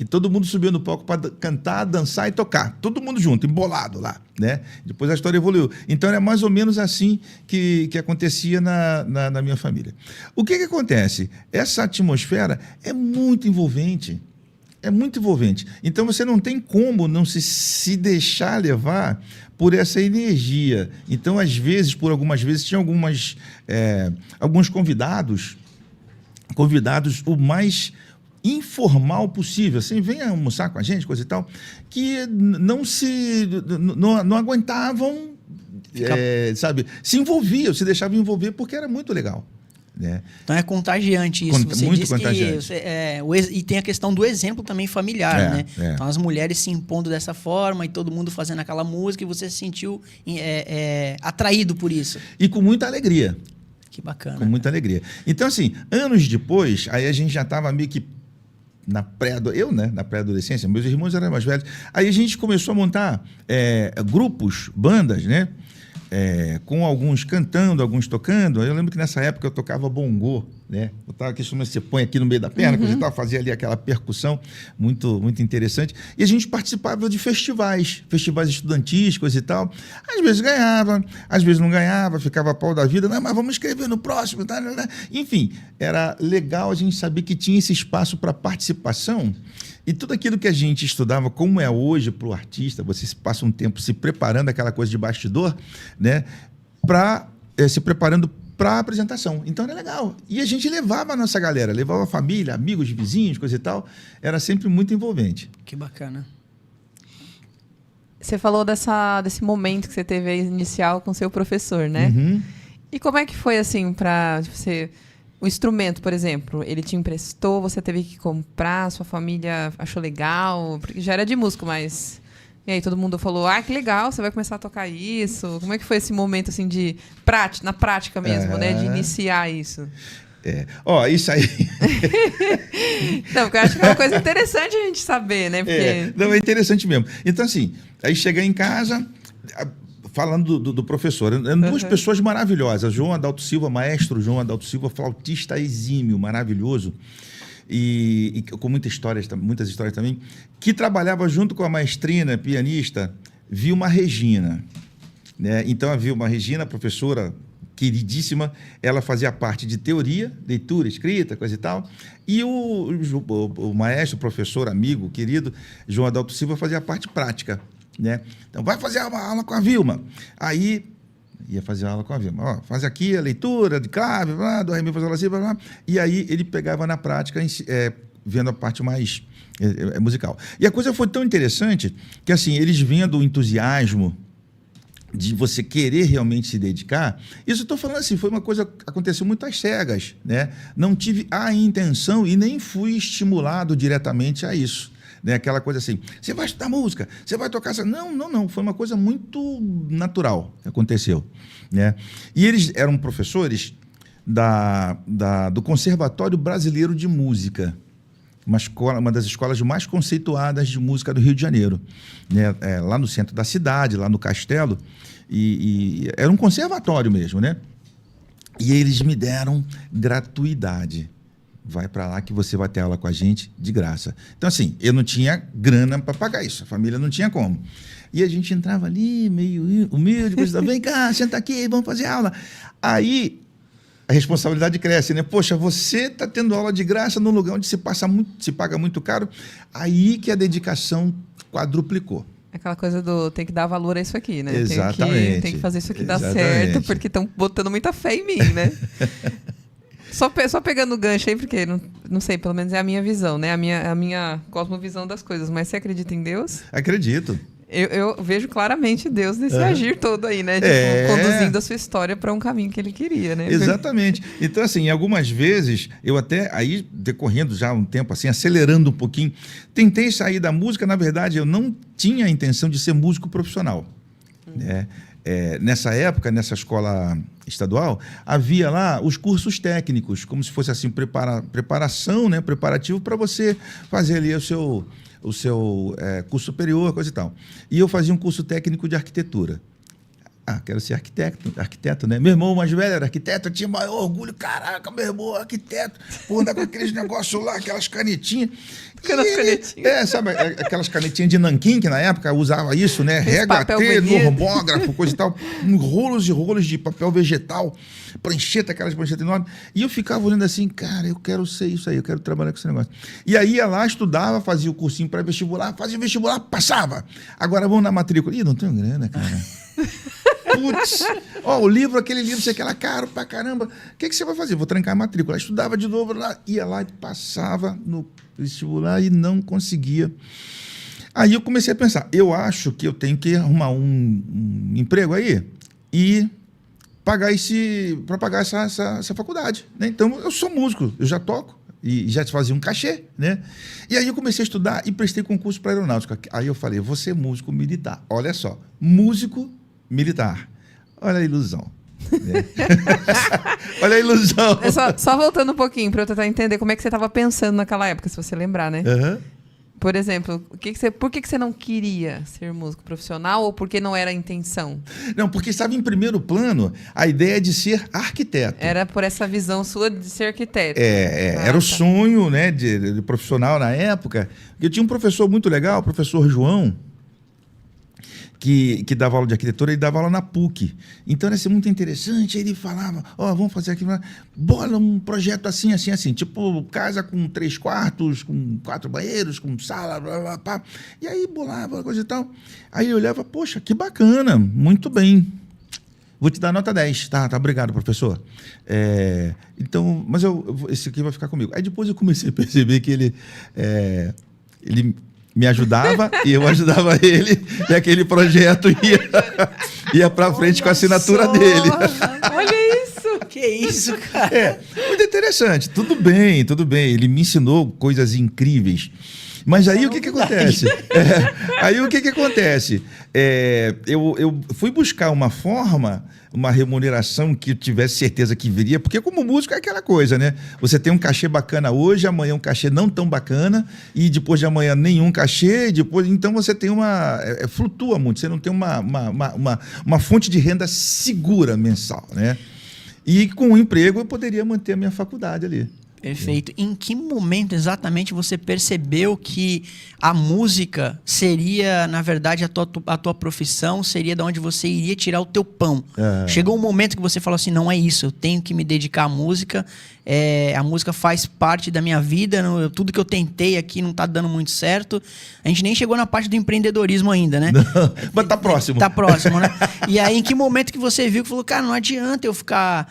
que todo mundo subia no palco para cantar, dançar e tocar. Todo mundo junto, embolado lá, né? Depois a história evoluiu. Então, era mais ou menos assim que acontecia na minha família. O que acontece? Essa atmosfera é muito envolvente. É muito envolvente. Então, você não tem como não se deixar levar por essa energia. Então, às vezes, algumas vezes, tinha alguns convidados o mais informal possível, assim, venha almoçar com a gente, coisa e tal, que não aguentavam, sabe, se envolviam, se deixavam envolver, porque era muito legal. Né? Então é contagiante isso. Você muito disse contagiante. Que e tem a questão do exemplo também familiar, né? Então as mulheres se impondo dessa forma e todo mundo fazendo aquela música e você se sentiu atraído por isso. E com muita alegria. Que bacana. Com muita alegria. Então, assim, anos depois, aí a gente já estava meio que na pré-adolescência, meus irmãos eram mais velhos. Aí a gente começou a montar grupos, bandas, né? Com alguns cantando, alguns tocando. Eu lembro que nessa época eu tocava bongô, né? Eu tava que você põe aqui no meio da perna, coisa e tal, fazia ali aquela percussão muito, muito interessante. E a gente participava de festivais estudantis, coisa e tal. Às vezes ganhava, às vezes não ganhava, ficava pau da vida. Não, mas vamos escrever no próximo. Tá? Enfim, era legal a gente saber que tinha esse espaço para participação. E tudo aquilo que a gente estudava, como é hoje para o artista, você passa um tempo se preparando, aquela coisa de bastidor, né, se preparando para a apresentação. Então era legal. E a gente levava a nossa galera, levava a família, amigos, vizinhos, coisa e tal. Era sempre muito envolvente. Que bacana. Você falou desse momento que você teve aí inicial com seu professor, né? Uhum. E como é que foi, assim, para você... O instrumento, por exemplo, ele te emprestou, você teve que comprar, sua família achou legal, porque já era de músico, mas... E aí todo mundo falou, que legal, você vai começar a tocar isso. Como é que foi esse momento, assim, na prática mesmo, né? De iniciar isso? Isso aí... Não, porque eu acho que é uma coisa interessante a gente saber, né? Porque... Não, é interessante mesmo. Então, assim, aí cheguei em casa... Falando do professor, eram duas pessoas maravilhosas. João Adalto Silva, maestro João Adalto Silva, flautista exímio, maravilhoso, e com muitas histórias também, que trabalhava junto com a maestrina, pianista, Vilma Regina. Né? Então, a Vilma Regina, professora queridíssima, ela fazia parte de teoria, leitura, escrita, coisa e tal, e o maestro, professor, amigo, querido, João Adalto Silva fazia a parte prática. Né? Então, vai fazer uma aula com a Vilma. Aí, ia fazer a aula com a Vilma. Faz aqui a leitura de clave, do ré, mi, fá, sol, lá, si, blá, blá. E aí, ele pegava na prática, vendo a parte mais musical. E a coisa foi tão interessante que, assim, eles vendo o entusiasmo de você querer realmente se dedicar, isso eu estou falando assim, foi uma coisa que aconteceu muito às cegas, né? Não tive a intenção e nem fui estimulado diretamente a isso. Né, aquela coisa assim, você vai estudar música, você vai tocar... Não, foi uma coisa muito natural que aconteceu. Né? E eles eram professores do Conservatório Brasileiro de Música, uma das escolas mais conceituadas de música do Rio de Janeiro. Né? Lá no centro da cidade, lá no Castelo, e era um conservatório mesmo. Né? E eles me deram gratuidade. Vai para lá que você vai ter aula com a gente de graça. Então, assim, eu não tinha grana para pagar isso, a família não tinha como. E a gente entrava ali, meio humilde, coisa, vem cá, senta aqui, vamos fazer aula. Aí, a responsabilidade cresce, né? Poxa, você está tendo aula de graça num lugar onde se paga muito caro, aí que a dedicação quadruplicou. Aquela coisa tem que dar valor a isso aqui, né? Exatamente. Tem que fazer isso aqui dar certo, porque estão botando muita fé em mim, né? Só pegando o gancho aí, porque não sei, pelo menos é a minha visão, né? A minha cosmovisão das coisas. Mas você acredita em Deus? Acredito. Eu vejo claramente Deus nesse agir todo aí, né? Tipo, conduzindo a sua história para um caminho que ele queria, né? Exatamente. Então, assim, algumas vezes, eu até, aí, decorrendo já um tempo, assim, acelerando um pouquinho, tentei sair da música. Na verdade, eu não tinha a intenção de ser músico profissional. Né? Nessa época, nessa escola estadual, havia lá os cursos técnicos, como se fosse assim, preparação, né? Preparativo para você fazer ali o seu curso superior, coisa e tal. E eu fazia um curso técnico de arquitetura. quero ser arquiteto, né? Meu irmão mais velho era arquiteto, eu tinha maior orgulho. Caraca, meu irmão é arquiteto. Pô, andar com aqueles negócios lá, aquelas canetinhas. Sabe, aquelas canetinhas de nanquim, que na época usava isso, né? Régua T, normógrafo, coisa e tal. Rolos e rolos de papel vegetal, prancheta, aquelas pranchetas enormes. E eu ficava olhando assim, cara, eu quero ser isso aí, eu quero trabalhar com esse negócio. E aí ia lá, estudava, fazia o cursinho pré-vestibular, fazia o vestibular, passava. Agora vamos na matrícula. Ih, não tenho grana, cara. Putz, aquele livro, você quer lá caro pra caramba. O que você vai fazer? Vou trancar a matrícula. Estudava de novo, ia lá e passava no vestibular e não conseguia. Aí eu comecei a pensar, eu acho que eu tenho que arrumar um emprego aí e pagar essa faculdade, né? Então, eu sou músico, eu já toco e já fazia um cachê, né? E aí eu comecei a estudar e prestei concurso para aeronáutica. Aí eu falei, vou ser músico militar. Olha só, músico militar. Olha a ilusão. Né? Olha a ilusão. Só voltando um pouquinho para eu tentar entender como é que você estava pensando naquela época, se você lembrar, né? Uhum. Por exemplo, por que você não queria ser músico profissional ou por que não era a intenção? Não, porque estava em primeiro plano a ideia de ser arquiteto. Era por essa visão sua de ser arquiteto. Era o sonho, né, de profissional na época. Eu tinha um professor muito legal, o professor João, que dava aula de arquitetura, ele dava aula na PUC. Então era assim, muito interessante. Ele falava, vamos fazer aqui, bola um projeto assim, assim, assim. Tipo, casa com 3 quartos, com 4 banheiros, com sala, blá, blá, blá. E aí bolava, coisa e tal. Aí eu olhava, poxa, que bacana, muito bem. Vou te dar nota 10. Tá, obrigado, professor. Então, mas esse aqui vai ficar comigo. Aí depois eu comecei a perceber que ele me ajudava e eu ajudava ele, e aquele projeto ia para frente com a assinatura dele. Olha isso! Que isso, cara? Muito interessante. Tudo bem. Ele me ensinou coisas incríveis. Mas aí o que acontece? Eu fui buscar uma forma, uma remuneração que eu tivesse certeza que viria, porque como músico é aquela coisa, né? Você tem um cachê bacana hoje, amanhã um cachê não tão bacana, e depois de amanhã nenhum cachê, então você tem flutua muito, você não tem uma fonte de renda segura mensal, né? E com o emprego eu poderia manter a minha faculdade ali. Perfeito. Em que momento exatamente você percebeu que a música seria, na verdade, a tua profissão, seria de onde você iria tirar o teu pão? Chegou um momento que você falou assim, não é isso, eu tenho que me dedicar à música, a música faz parte da minha vida, tudo que eu tentei aqui não está dando muito certo. A gente nem chegou na parte do empreendedorismo ainda, né? Mas tá próximo. Tá próximo, né? E aí, em que momento que você viu que falou, cara, não adianta eu ficar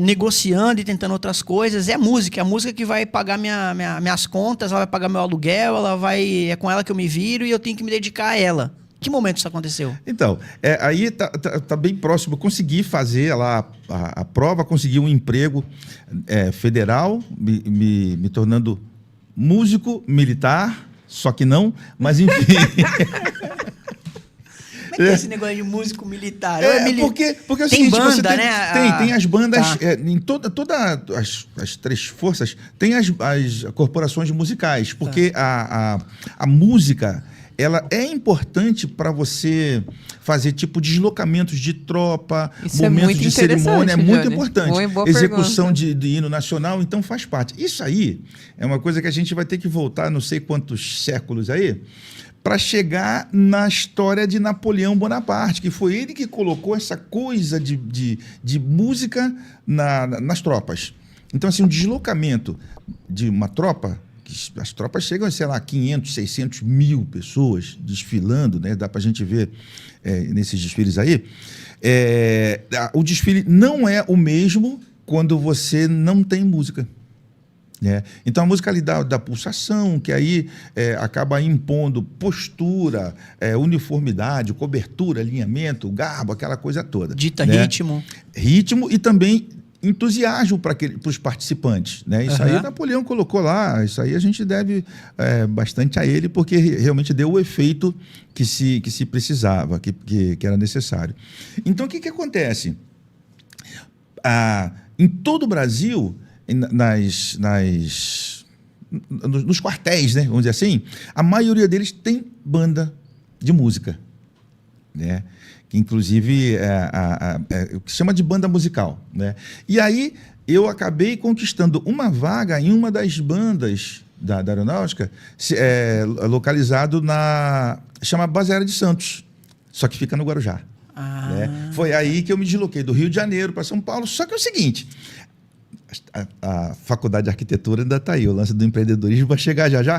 negociando e tentando outras coisas, é a música que vai pagar minhas contas, ela vai pagar meu aluguel, é com ela que eu me viro e eu tenho que me dedicar a ela. Que momento isso aconteceu? Então, aí tá bem próximo. Eu consegui fazer lá a prova, consegui um emprego federal, me tornando músico militar, só que não, mas enfim... Como é que é esse negócio de músico militar? Porque é o tem seguinte, banda, você tem, né? Tem as bandas, Tá. em todas as 3 forças, tem as corporações musicais, porque a música, ela é importante para você fazer tipo deslocamentos de tropa, Isso momentos de cerimônia, é muito Johnny. importante. Boa Execução pergunta. de hino nacional, então faz parte. Isso aí é uma coisa que a gente vai ter que voltar não sei quantos séculos aí, para chegar na história de Napoleão Bonaparte, que foi ele que colocou essa coisa de música nas tropas. Então, assim, um deslocamento de uma tropa, as tropas chegam a, sei lá, 500, 600 mil pessoas desfilando, né? Dá para a gente ver nesses desfiles aí. O desfile não é o mesmo quando você não tem música. Então a música ali da pulsação, que aí acaba impondo postura, uniformidade, cobertura, alinhamento, garbo, aquela coisa toda. Dita ritmo. Ritmo e também entusiasmo para os participantes. Né? Isso aí Napoleão colocou lá, isso aí a gente deve bastante a ele, porque realmente deu o efeito que se precisava, que era necessário. Então o que acontece? Em todo o Brasil, nos quartéis, né, vamos dizer assim, a maioria deles tem banda de música, né, que inclusive o que se chama de banda musical, né? E aí eu acabei conquistando uma vaga em uma das bandas da aeronáutica, localizado chama Base Aérea de Santos, só que fica no Guarujá. Né? Foi aí que eu me desloquei do Rio de Janeiro para São Paulo. Só que é o seguinte, a faculdade de arquitetura ainda está aí, o lance do empreendedorismo vai chegar já já,